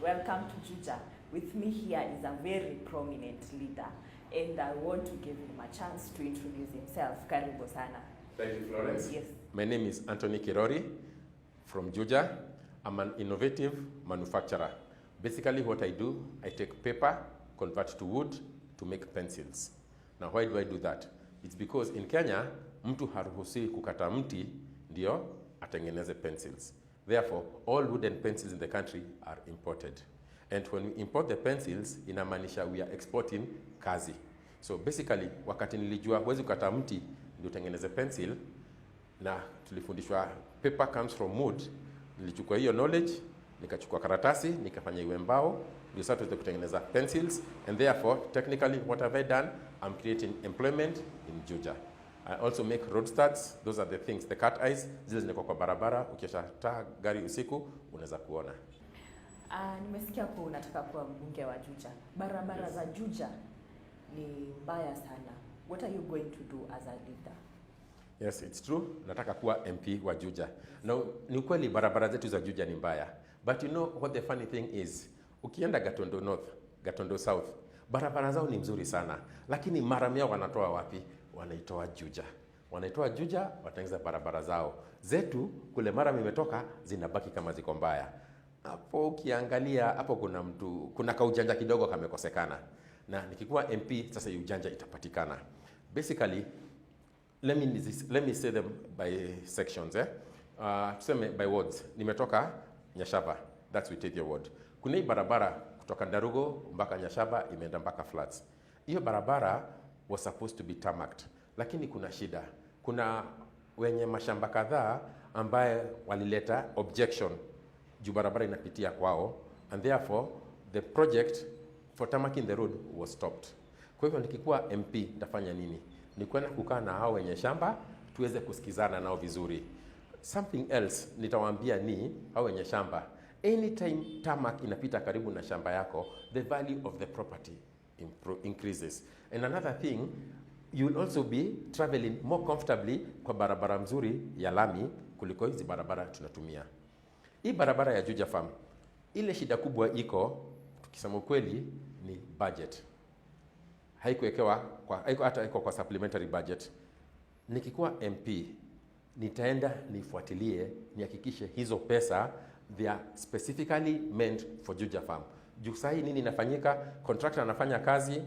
Welcome to Juja. With me here is a very prominent leader, and I want to give him a chance to introduce himself. Karibu sana. Thank you, Florence. Yes. My name is Anthony Kirori from Juja. I'm an innovative manufacturer. Basically what I do, I take paper, convert to wood to make pencils. Now why do I do that? It's because in Kenya, mtu haruhusiwi kukata mti ndio atengeneze pencils. Therefore, all wooden pencils in the country are imported. And when we import the pencils, inamaanisha we are exporting kazi. So basically, wakati nilijua huwezi kukata mti ndio utengeneze pencil, na tulifundishwa paper comes from wood, nilichukua hiyo knowledge, nikachukua karatasi, nikafanya iwe mbao, ndio sasa tuweze kutengeneza pencils. And therefore, technically, what have I done? I'm creating employment in Juja. I also make road studs. Those are the things, the cat eyes, zile zineko kwa barabara, ukiosha taa gari usiku, unaweza kuona. Nimesikia kwa unataka kuwa mbunge wa Juja. Barabara Yes. za Juja ni mbaya sana. What are you going to do as a leader? Yes, it's true. Nataka kuwa MP wa Juja. Now, ni ukweli barabara zetu za Juja ni mbaya. But you know what the funny thing is? Ukienda Gatondo North, Gatondo South, barabara zao ni mzuri sana. Lakini maramia wanatoa wapi? Wanaitoa Juja. Wanaitoa Juja, watengeneza barabara zao. Zetu, kule Maram imetoka, zinabaki kama ziko mbaya. Hapo ukiangalia, hapo kuna kaujanja kidogo kamekosekana. Na nikikuwa MP, sasa ujanja itapatikana. Basically, let me say them by sections. Tuseme by wards. Nimetoka Nyashaba, that's Witeithia ward. Kuna hii barabara kutoka Ndarugo mpaka Nyashaba imeenda mpaka Flats. Hiyo barabara was supposed to be tarmacked, lakini kuna shida. Kuna wenye mashamba kadhaa ambaye walileta objection juu barabara inapitia kwao, and therefore the project for tarmacking the road was stopped. Kwa hivyo nikikuwa MP nitafanya nini? Ni kwenda kukaa na hao wenye shamba tuweze kusikizana nao vizuri. Something else nitawaambia ni hao wenye shamba, anytime tarmac inapita karibu na shamba yako, the value of the property increases. And another thing, you will also be traveling more comfortably kwa barabara mzuri ya lami kuliko hizi barabara tunatumia. Hii barabara ya Juja Farm, ile shida kubwa iko, tukisema ukweli, ni budget. Haiko kwa supplementary budget. Nikikuwa MP, nitaenda nifuatilie, nihakikishe hizo pesa they are specifically meant for Juja Farm. Juu sahi nini inafanyika? Contractor anafanya kazi,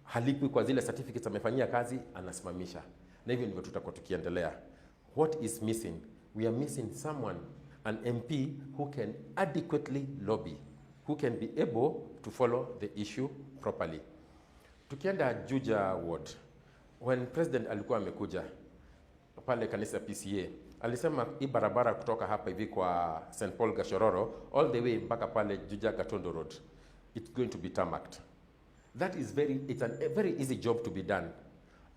halipwi kwa zile certificates amefanyia kazi, anasimamisha. Na hivyo ndivyo tutakuwa tukiendelea. What is missing? We are missing someone, an MP who can adequately lobby, who can be able to follow the issue properly. Tukienda Juja ward, when president alikuwa amekuja pale kanisa PCA, alisema hii barabara kutoka hapa hivi kwa St. Paul Gashororo all the way mpaka pale Juja Gatondo Road, it's going to be tarmacked. That is a very easy job to be done.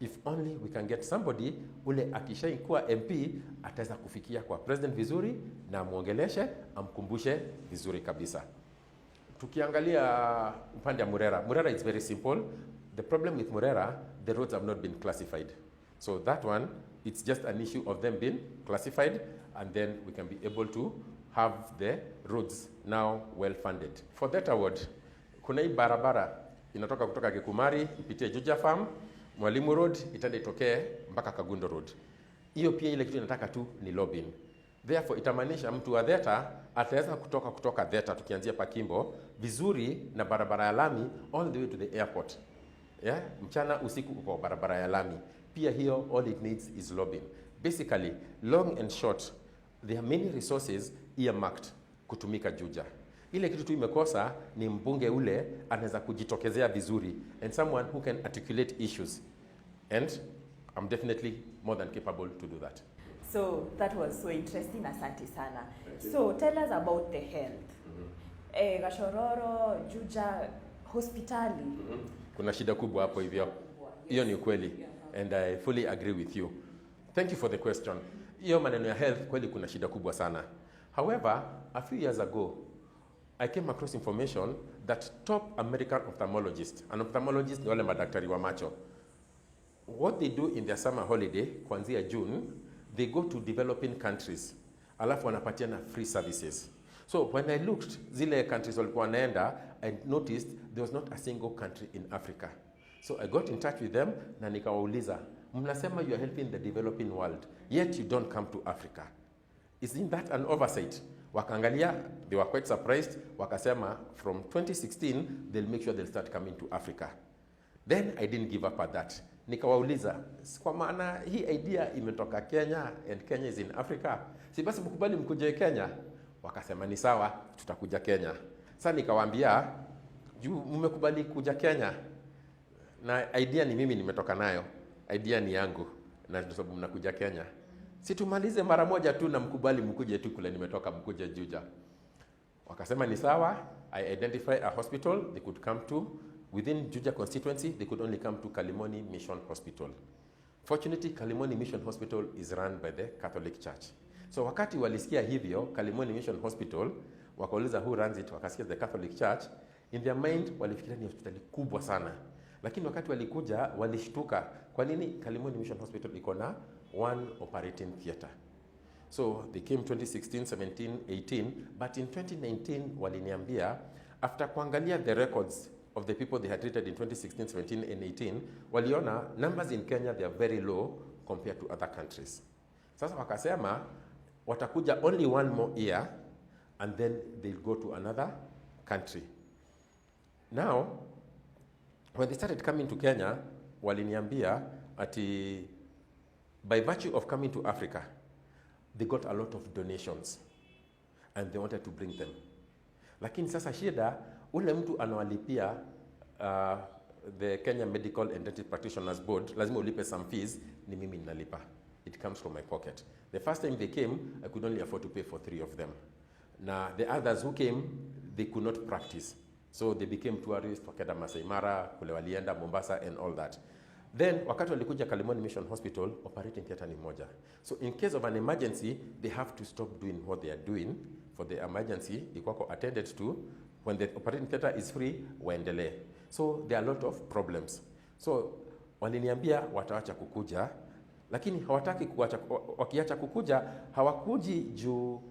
If only we can get somebody ule akishaikuwa MP ataweza kufikia kwa president vizuri na amuongeleshe, amkumbushe vizuri kabisa. Tukiangalia upande wa Murera is very simple. The problem with Murera, the roads have not been classified. So that one, it's just an issue of them being classified, and then we can be able to have the roads now well funded. For that award, kuna hii barabara inatoka kutoka Kikumari ipitie Juja Farm, Mwalimu Road itaenda itokee mpaka Kagundo Road. Hiyo pia ile kitu inataka tu ni lobbying. Therefore itamaanisha mtu wa Theta ataweza kutoka Theta tukianzia Pakimbo vizuri na barabara ya lami all the way to the airport. Yeah? Mchana usiku kwa barabara ya lami. Pia hiyo all it needs is lobbying. Basically, long and short, there are many resources earmarked kutumika Juja. Ile kitu tu imekosa ni mbunge ule anaweza kujitokezea vizuri, and someone who can articulate issues. And I'm definitely more than capable to do that. So that was so interesting, asante sana. So tell us about the health. Gashororo, Juja hospitali Kuna shida kubwa hapo hivyo. Hiyo ni ukweli. And I fully agree with you. Thank you for the question. Hiyo maneno ya health kweli kuna shida kubwa sana. However, a few years ago, I came across information that top American ophthalmologists, an ophthalmologist ni wale madaktari wa macho, what they do in their summer holiday, kuanzia June, they go to developing countries, alafu wanapatiana free services. So when I looked zile countries walikuwa wanaenda, I noticed there was not a single country in Africa. So I got in touch with them na nikawauliza, mnasema you are helping the developing world, yet you don't come to Africa. Isn't that an oversight? Wakaangalia, they were quite surprised, wakasema from 2016, they'll make sure they'll start coming to Africa. Then I didn't give up at that. Nikawauliza, kwa maana hii idea imetoka Kenya and Kenya is in Africa, si basi mkubali mkuje Kenya? Wakasema ni sawa, tutakuja Kenya. Sasa nikawaambia, juu mmekubali kuja Kenya, na idea ni mimi nimetoka nayo, idea ni yangu, na sababu mnakuja Kenya, si tumalize mara moja tu na mkubali mkuje tu kule nimetoka, mkuje Juja. Wakasema ni sawa. I identify a hospital they could come to. Within Juja constituency, they could only come to Kalimoni Mission Hospital. Fortunately, Kalimoni Mission Hospital is run by the Catholic Church. So wakati walisikia hivyo, Kalimoni Mission Hospital, wakauliza who runs it, wakasikia the Catholic Church, in their mind walifikiria ni hospitali kubwa sana. Lakini wakati walikuja, walishtuka. Kwa nini Kalimoni Mission Hospital iko na one operating theater? So they came 2016, 17, 18, but in 2019 waliniambia, after kuangalia the records of the people they had treated in 2016, 17, and 18, waliona numbers in Kenya, they are very low compared to other countries. Sasa wakasema, watakuja only one more year, and then they'll go to another country. Now, when they started coming to Kenya, waliniambia, ati by virtue of coming to Africa, they got a lot of donations, and they wanted to bring them. Lakini sasa shida, ule mtu anawalipia the Kenya Medical and Dental Practitioners Board, lazima ulipe some fees, ni mimi ninalipa. It comes from my pocket. The first time they came, I could only afford to pay for 3 of them. Now, the others who came, they could not practice. So they became tourists, wakaenda Masai Mara, kule walienda Mombasa and all that. Then, wakati walikuja Kalimoni Mission Hospital, operating theater ni moja. So in case of an emergency, they have to stop doing what they are doing for the emergency, ikuwako attended to. When the operating theater is free, waendelee. So there are a lot of problems. So waliniambia wataacha kukuja, lakini hawataki kuacha. Wakiacha kukuja, hawakuji juu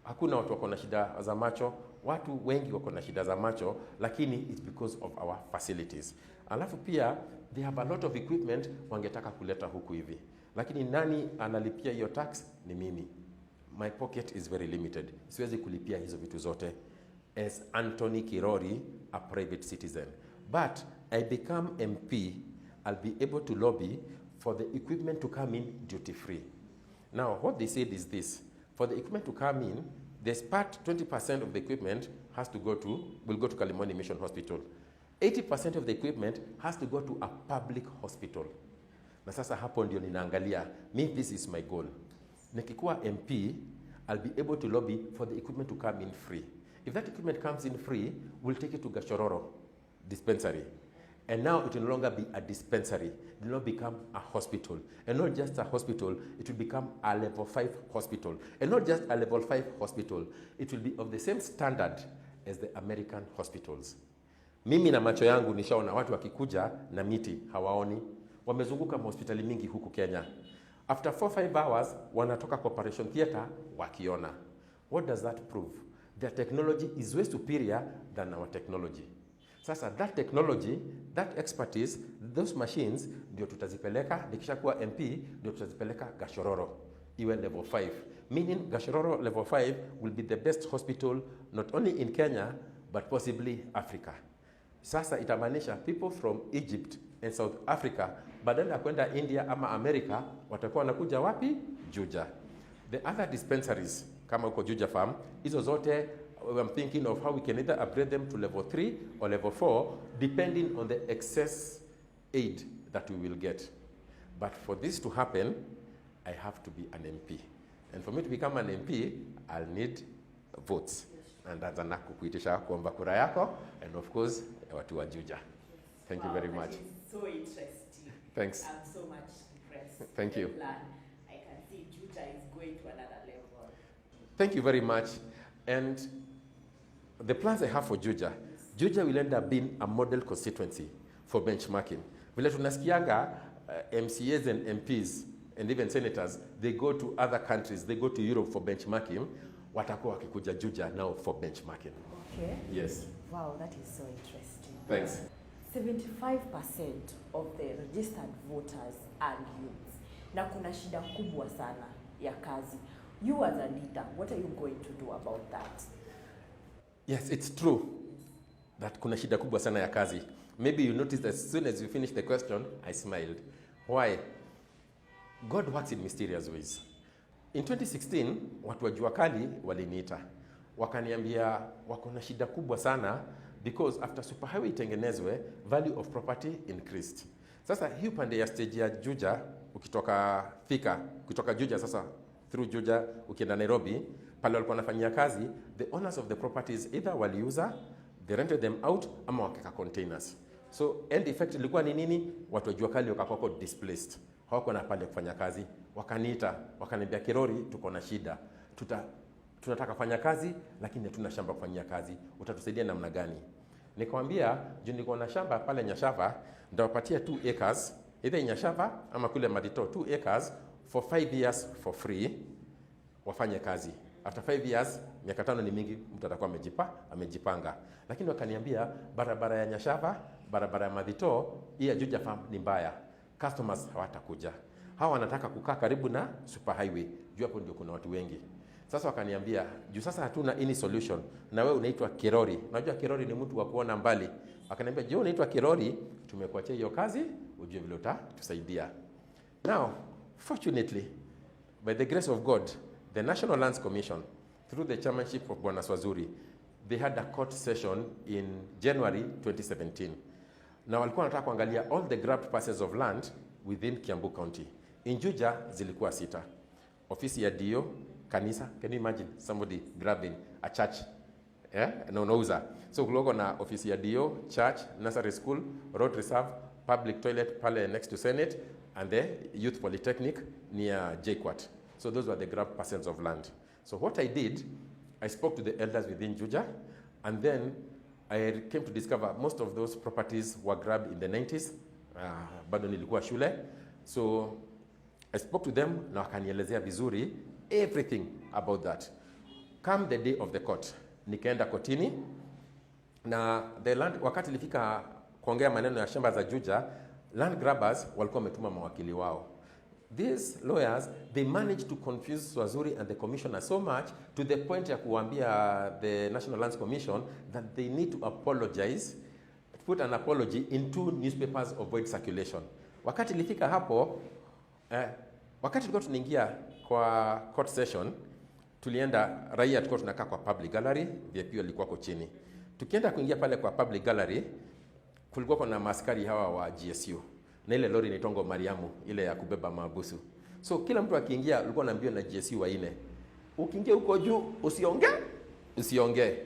hakuna watu wako na shida za macho. Watu wengi wako na shida za macho, lakini it's because of our facilities. Alafu pia they have a lot of equipment wangetaka kuleta huku hivi. Lakini nani analipia hiyo tax? Ni mimi. My pocket is very limited. Siwezi kulipia hizo vitu zote. As Anthony Kirori, a private citizen. But I become MP, I'll be able to lobby for the equipment to come in duty free. Now, what they said is this. For the equipment to come in, this part, 20% of the equipment will go to Kalimoni Mission Hospital. 80% of the equipment has to go to a public hospital. Na sasa hapo ndio ninaangalia, this is my goal. Nikikuwa MP, I'll be able to lobby for the equipment to come in free. If that equipment comes in free, we'll take it to Gashororo dispensary. And now it will no longer be a dispensary. It will now become a hospital. And not just a hospital, it will become a level 5 hospital. And not just a level 5 hospital, it will be of the same standard as the American hospitals. Mimi na macho yangu nishaona watu wakikuja na miti hawaoni. Wamezunguka hospitali mingi huku Kenya. After 4-5 hours, wanatoka kwa operation theater wakiona. What does that prove? Their technology is way superior than our technology. Sasa that technology, that expertise, those machines, ndio tutazipeleka, nikishakuwa MP, ndio tutazipeleka Gashororo, iwe level 5. Meaning Gashororo level 5 will be the best hospital, not only in Kenya, but possibly Africa. Sasa itamaanisha people from Egypt and South Africa, badala ya kwenda India ama America, watakuwa wanakuja wapi? Juja. The other dispensaries, kama uko Juja Farm, hizo zote, I'm thinking of how we can either upgrade them to level 3 or level 4, depending on the excess aid that we will get. But for this to happen, I have to be an MP. And for me to become an MP, I'll need votes. ndaanza na kukuitisha kuomba kura yako, and of course watu wa Juja. Thank you very much. That is so interesting. Thanks. I'm so much impressed. Thank you. The plan. I can see Juja is going to another level. Thank you very much. And the plans I have for Juja, Juja will end up being a model constituency for benchmarking. Vile tunasikianga MCAs and MPs and even senators, they go to other countries, they go to Europe for benchmarking. Watakuwa wakikuja Juja now for benchmarking. Okay. Yes. Wow, that is so interesting. Thanks. 75% of the registered voters are youths. Na kuna shida kubwa sana ya kazi. You as a leader, what are you going to do about that? Yes, it's true that kuna shida kubwa sana ya kazi. Maybe you noticed as soon as you finished the question, I smiled. Why? God works in mysterious ways. In 2016, watu wa Jua Kali waliniita. Wakaniambia wako na shida kubwa sana because after superhighway itengenezwe, value of property increased. Sasa hii upande ya stage ya Juja, ukitoka Thika, kutoka Juja sasa through Juja ukienda Nairobi, pale walikuwa wanafanyia kazi, the owners of the properties either waliuza, they rented them out ama wakeka containers. So end effect ilikuwa ni nini? Watu wa Jua Kali wakakuwa displaced. Hawako na pale kufanya kazi. Wakaniita, wakaniambia Kirori, tuko na shida. Tunataka kufanya kazi lakini hatuna shamba kufanyia kazi. Utatusaidia namna gani? Nikamwambia, juu niko na shamba pale Nyashava, ndawapatia 2 acres, either Nyashava ama kule Madito, 2 acres for 5 years for free. Wafanye kazi. After 5 years, miaka 5 ni mingi, mtu atakuwa amejipanga. Lakini wakaniambia barabara ya Nyashava, barabara ya Madito, hii ya Juja farm ni mbaya. Customers hawatakuja. Hawa wanataka kukaa karibu na superhighway. Juu hapo ndio kuna watu wengi. Sasa wakaniambia, juu sasa hatuna any solution. Na wewe unaitwa Kirori. Unajua Kirori ni mtu wa kuona mbali. Wakaniambia, "Je, unaitwa Kirori, tumekuachia hiyo kazi, ujue vile utatusaidia." Now, fortunately, by the grace of God, the National Lands Commission, through the chairmanship of Bwana Swazuri, they had a court session in January 2017. Na walikuwa wanataka kuangalia all the grabbed parcels of land within Kiambu County. In Juja zilikuwa 6. Ofisi ya DO, kanisa, can you imagine somebody grabbing a church? Na unauza. So kulikuwa na ofisi ya DO, church, nursery school, road reserve, public toilet pale next to Senate, and the youth polytechnic near JKUAT. So those were the grabbed parcels of land. So what I did, I spoke to the elders within Juja, and then I came to discover most of those properties were grabbed in the 90s. Bado nilikuwa shule. So I spoke to them na wakanielezea vizuri everything about that. Come the day of the court, nikaenda kotini na the land, wakati ilifika kuongea maneno ya shamba za Juja, land grabbers walikuwa wametuma mawakili wao. These lawyers, they managed to confuse Swazuri and the commissioner so much to the point ya kuambia the National Lands Commission that they need to apologize, put an apology in 2 newspapers of void circulation. Wakati ilifika hapo, wakati tulikuwa tunaingia kwa court session, tulienda raia, tulikuwa tunakaa kwa public gallery, VIP walikuwa kwa chini. Tukienda kuingia pale kwa public gallery, kulikuwa kuna maaskari hawa wa GSU. Na ile lori inaitwa Mariamu, ile ya kubeba maabusu. So kila mtu akiingia alikuwa anaambiwa na GSU waine, ukiingia huko juu usiongee.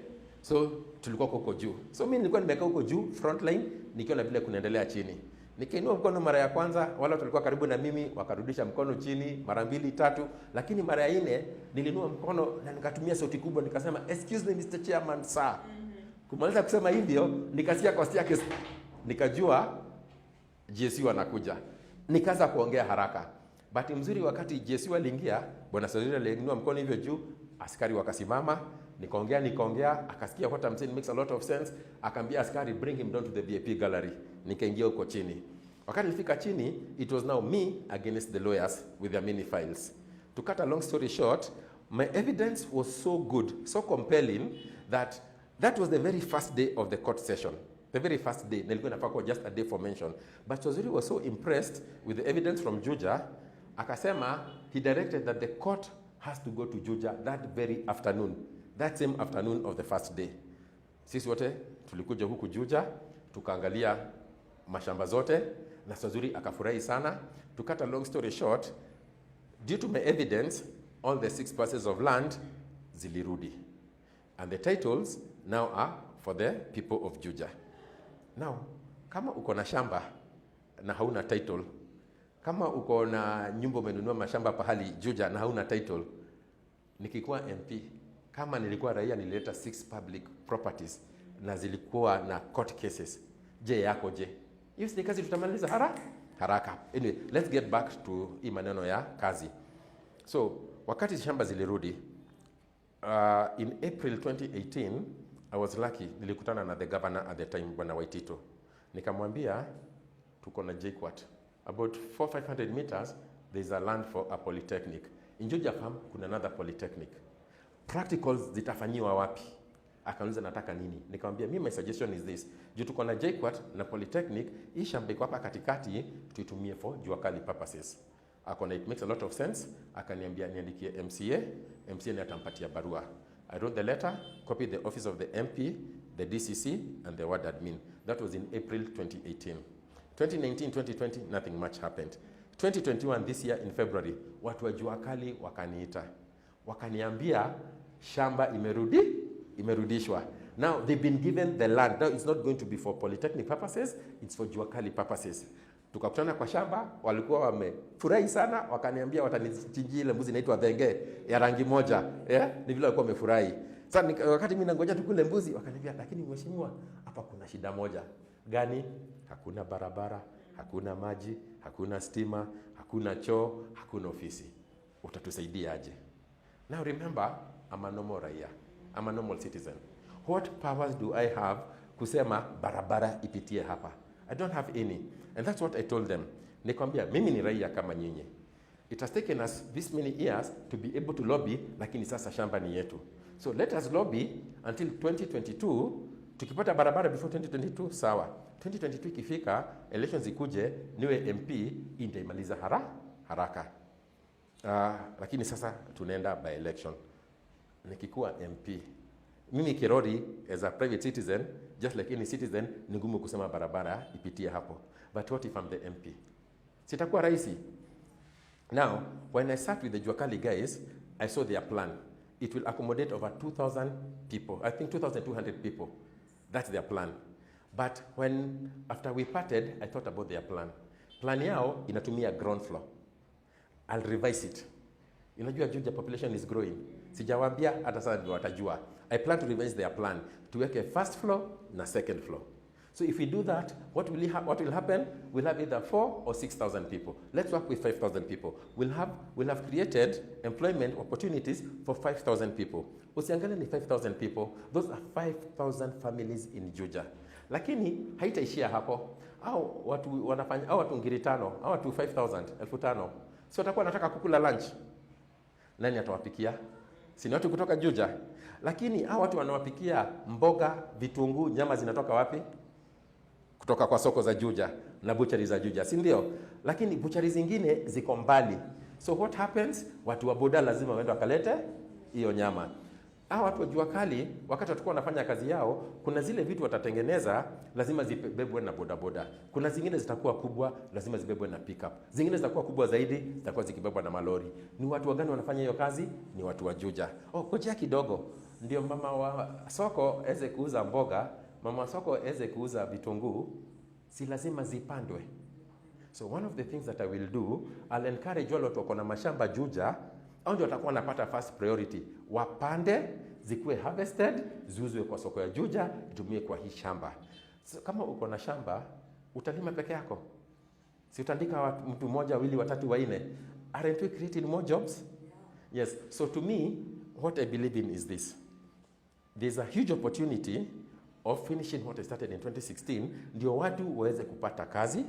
So tulikuwa huko juu. So mimi nilikuwa nimekaa huko juu front line, nikiona vile kunaendelea chini. Nikainua mkono mara ya kwanza, wala tulikuwa karibu na mimi wakarudisha mkono chini mara 2 3, lakini mara ya 4 nilinua mkono na nikatumia sauti kubwa nikasema, "Excuse me Mr. Chairman sir." Kumaliza kusema hivyo, nikasikia kwa staircase, nikajua GSU anakuja. Nikaanza kuongea haraka. Bahati mzuri wakati GSU aliingia, Bwana Swazuri aliinua mkono hivyo juu, askari wakasimama, nikaongea, akasikia what I'm saying makes a lot of sense, akaambia askari bring him down to the VIP gallery. Nikaingia huko chini. Wakati nilifika chini, it was now me against the lawyers with their many files. To cut a long story short, my evidence was so good, so compelling that was the very first day of the court session. The very first day, nilikuwa nafaa kwa just a day for mention. But Swazuri was so impressed with the evidence from Juja, akasema he directed that the court has to go to Juja that very afternoon, that same afternoon of the first day. Sisi wote tulikuja huku Juja, tukaangalia mashamba zote, na Swazuri akafurahi sana. To cut a long story short, due to my evidence, all the 6 parcels of land zilirudi. And the titles now are for the people of Juja. Now, kama uko na shamba na hauna title, kama uko na nyumba umenunua mashamba pahali Juja na hauna title, nikikuwa MP, kama nilikuwa raia nilileta 6 public properties na zilikuwa na court cases, je yako je? Hiyo si kazi tutamaliza haraka. Anyway, let's get back to hii maneno ya kazi. So, wakati shamba zilirudi, in April 2018, I was lucky, nilikutana na the governor at the time, Bwana Waitito. Nikamwambia, tuko na JKUAT. About 400-500 meters, there's a land for a polytechnic. In Juja Farm, kuna another polytechnic. Practicals zitafanyiwa wapi? Akauliza nataka nini? Nikamwambia, my suggestion is this. Juu tuko na JKUAT na polytechnic, hii shamba iko hapa katikati, tuitumie for jua kali purposes. Akona, it makes a lot of sense. Akaniambia niandikie MCA ni atampatia barua. I wrote the letter, copied the office of the MP, the DCC, and the ward admin. That was in April 2018. 2019, 2020, nothing much happened. 2021, this year in February, watu wa jua kali wakaniita. Wakaniambia, shamba imerudishwa. Now, they've been given the land. Now, it's not going to be for polytechnic purposes, it's for jua kali purposes. Tukakutana kwa shamba, walikuwa wamefurahi sana, wakaniambia watanichinjia ile mbuzi inaitwa thenge ya rangi moja. Ni vile walikuwa wamefurahi. Sasa wakati mimi nangoja tukule mbuzi, wakaniambia lakini mheshimiwa, hapa kuna shida moja. Gani? Hakuna barabara, hakuna maji, hakuna stima, hakuna choo, hakuna ofisi. Utatusaidia aje? Now remember, I'm a normal raia. I'm a normal citizen. What powers do I have kusema barabara ipitie hapa? I don't have any. And that's what I told them. Nikwambia, mimi ni raia kama nyinyi. It has taken us this many years to be able to lobby, lakini sasa shamba ni yetu. So let us lobby until 2022. Tukipata barabara before 2022, sawa. 2022 ikifika, elections ikuje, niwe MP, nitaimaliza haraka. Lakini sasa tunaenda by election. Nikikuwa MP, mimi Kirori, as a private citizen, just like any citizen, ni ngumu kusema barabara ipitie hapo. But what if I'm the MP? Sitakuwa rahisi. Now, when I sat with the Juakali guys, I saw their plan. It will accommodate over 2,000 people. I think 2,200 people. That's their plan. But after we parted, I thought about their plan. Plan yao inatumia ground floor. I'll revise it. Unajua Juja population is growing. Sijawaambia hata sasa ndio watajua. I plan to revise their plan. Tuweke first floor na second floor. So if we do that, what will happen? We'll have either 4,000 or 6,000 people. Let's work with 5,000 people. We'll have created employment opportunities for 5,000 people. Usiangalie ni 5,000 people. Those are 5,000 families in Juja. Lakini haitaishia hapo. Au watu ngiri 5, au watu 5,000, 5,000. Si watakuwa nataka kukula lunch. Nani atawapikia? Si watu kutoka Juja. Lakini hao watu wanawapikia mboga, vitunguu, nyama zinatoka wapi? Kutoka kwa soko za Juja na butchery za Juja, si ndio? Lakini butchery zingine ziko mbali. So what happens? Watu wa boda lazima waende wakalete hiyo nyama. Hao watu wa jua kali wakati watakuwa wanafanya kazi yao, kuna zile vitu watatengeneza lazima zibebwe na boda. Kuna zingine zitakuwa kubwa, lazima zibebwe na pickup. Zingine zitakuwa kubwa zaidi, zitakuwa zikibebwa na malori. Ni watu gani wanafanya hiyo kazi? Ni watu wa Juja. Koja kidogo. Ndio mama wa soko aweze kuuza mboga, mama wa soko aweze kuuza vitunguu, si lazima zipandwe. So one of the things that I will do, I'll encourage wale watu wako na mashamba Juja, au ndio watakuwa wanapata first priority. Wapande, zikuwe harvested, ziuzwe kwa soko ya Juja, itumie kwa hii shamba. So, kama uko na shamba, utalima peke yako. Si utaandika mtu mmoja, wawili, watatu, wanne. Aren't we creating more jobs? Yes. So to me, what I believe in is this. There's a huge opportunity of finishing what I started in 2016, ndio watu waweze kupata kazi.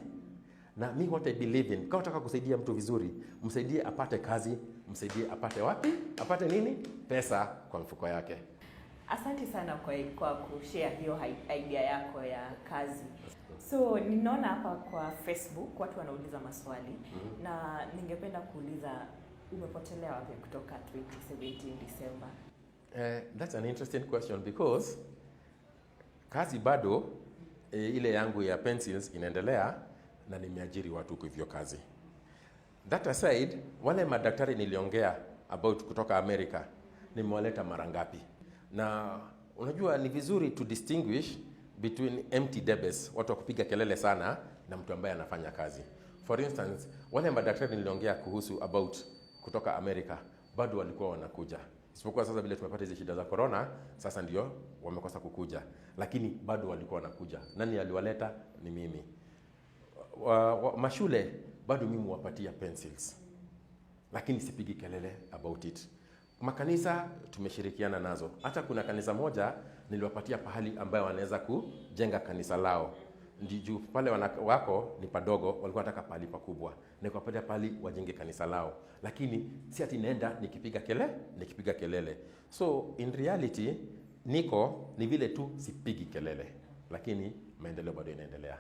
Na me what I believe in, kama unataka kusaidia mtu vizuri, msaidie apate kazi, msaidie apate wapi? Apate nini? Pesa kwa mfuko yake. Asante sana kwa kushare hiyo idea yako ya kazi. So ninaona hapa kwa Facebook watu wanauliza maswali na ningependa kuuliza umepotelea wapi kutoka 2017 December? That's an interesting question because kazi bado ile yangu ya pencils inaendelea na nimeajiri watu kwa hivyo kazi. That aside, wale madaktari niliongea about kutoka Amerika, nimewaleta mara ngapi? Na unajua ni vizuri to distinguish between empty debes, watu wa kupiga kelele sana, na mtu ambaye anafanya kazi. For instance, wale madaktari niliongea kuhusu about kutoka Amerika, bado walikuwa wanakuja. Isipokuwa sasa vile tumepata hizi shida za corona, sasa ndio wamekosa kukuja. Lakini bado walikuwa wanakuja. Nani aliwaleta? Ni mimi. Mashule bado mimi wapatia pencils. Lakini sipigi kelele about it. Makanisa tumeshirikiana nazo. Hata kuna kanisa moja niliwapatia pahali ambayo wanaweza kujenga kanisa lao. Ndiju pale wako ni padogo, walikuwa wanataka pahali pakubwa. Nikawapatia pahali wajenge kanisa lao. Lakini si ati naenda nikipiga kelele. So in reality ni vile tu sipigi kelele. Lakini maendeleo bado inaendelea.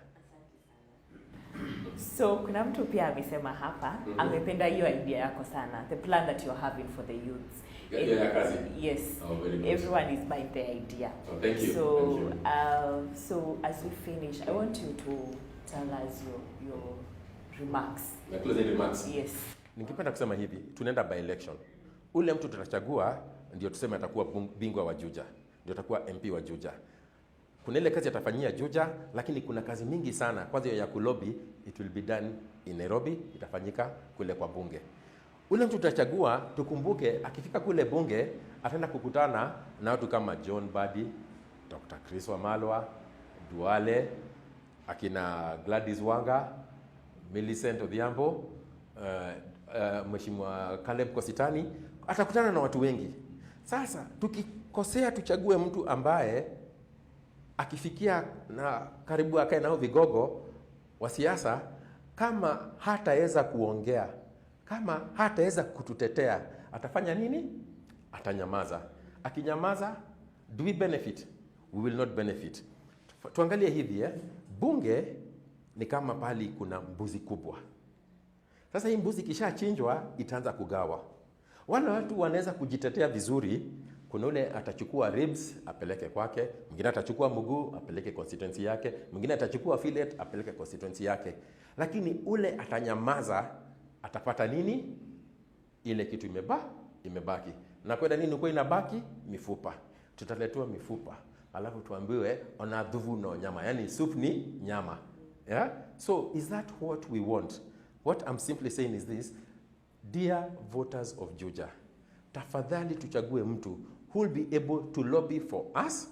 So kuna mtu pia amesema hapa, amependa hiyo idea yako sana, the plan that you're having for the youths. Yes. Oh, very good. Everyone is buying the idea. Oh, thank you. So, thank you. So as we finish, I want you to tell us your remarks. Na closing remarks. Yes. Ningependa kusema hivi, tunaenda by election. Ule mtu tutachagua ndio tuseme atakuwa bingwa wa Juja, ndio atakuwa MP wa Juja. Kuna ile kazi atafanyia Juja, lakini kuna kazi mingi sana. Kwanza ya kulobi, it will be done in Nairobi, itafanyika kule kwa bunge. Ule mtu tutachagua, tukumbuke akifika kule bunge ataenda kukutana na watu kama John Badi, Dr. Chris Wamalwa, Duale, akina Gladys Wanga, Millicent Odhiambo, Mheshimiwa Caleb Kositani, atakutana na watu wengi. Sasa tukikosea tuchague mtu ambaye akifikia na karibu akae nao vigogo wa siasa, kama hataweza kuongea, kama hataweza kututetea, atafanya nini? Atanyamaza. Akinyamaza, do we benefit? We will not benefit. Tuangalie hivi bunge ni kama pali kuna mbuzi kubwa. Sasa hii mbuzi kishachinjwa itaanza kugawa. Wale watu wanaweza kujitetea vizuri. Kuna ule atachukua ribs apeleke kwake, mwingine atachukua mguu apeleke constituency yake, mwingine atachukua fillet apeleke constituency yake. Lakini ule atanyamaza, atapata nini? Ile kitu imebaki. Na kwenda nini kwa inabaki? Mifupa. Tutaletewa mifupa. Alafu tuambiwe ona dhuvu no nyama. Yaani soup ni nyama. Yeah? So is that what we want? What I'm simply saying is this: dear voters of Juja, tafadhali tuchague mtu who will be able to lobby for us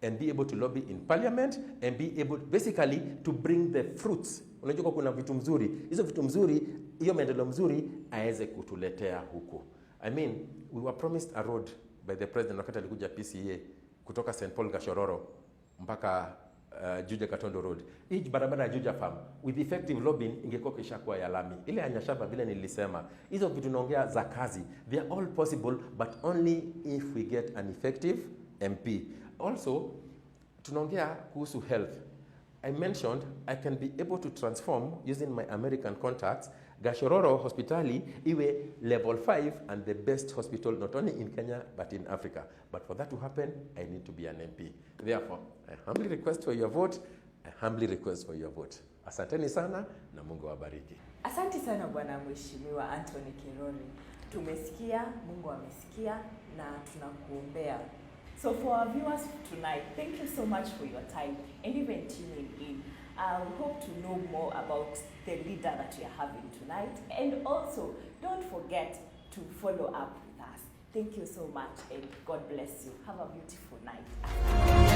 and be able to lobby in parliament and be able basically to bring the fruits. Unajua kuna vitu mzuri. Hizo vitu mzuri, hiyo maendeleo mzuri aweze kutuletea huko. I mean, we were promised a road by the president wakati alikuja PCA kutoka St. Paul Gashororo mpaka Juja Katondo Road. Hii barabara ya Juja Farm with effective lobbying ingekuwa kishakuwa ya lami. Ile anyashaba vile nilisema, hizo vitu naongea za kazi, they are all possible but only if we get an effective MP. Also tunaongea kuhusu health. I mentioned I can be able to transform using my American contacts Gashororo hospitali iwe level 5 and the best hospital not only in Kenya but in Africa. But for that to happen, I need to be an MP. Therefore, I humbly request for your vote. Asanteni sana na Mungu awabariki. Asante sana Bwana Mheshimiwa Anthony Kirori. Tumesikia, Mungu amesikia na tunakuombea. So for our viewers tonight, thank you so much for your time and even tuning in. We hope to know more about the leader that we are having tonight. And also, don't forget to follow up with us. Thank you so much and God bless you. Have a beautiful night.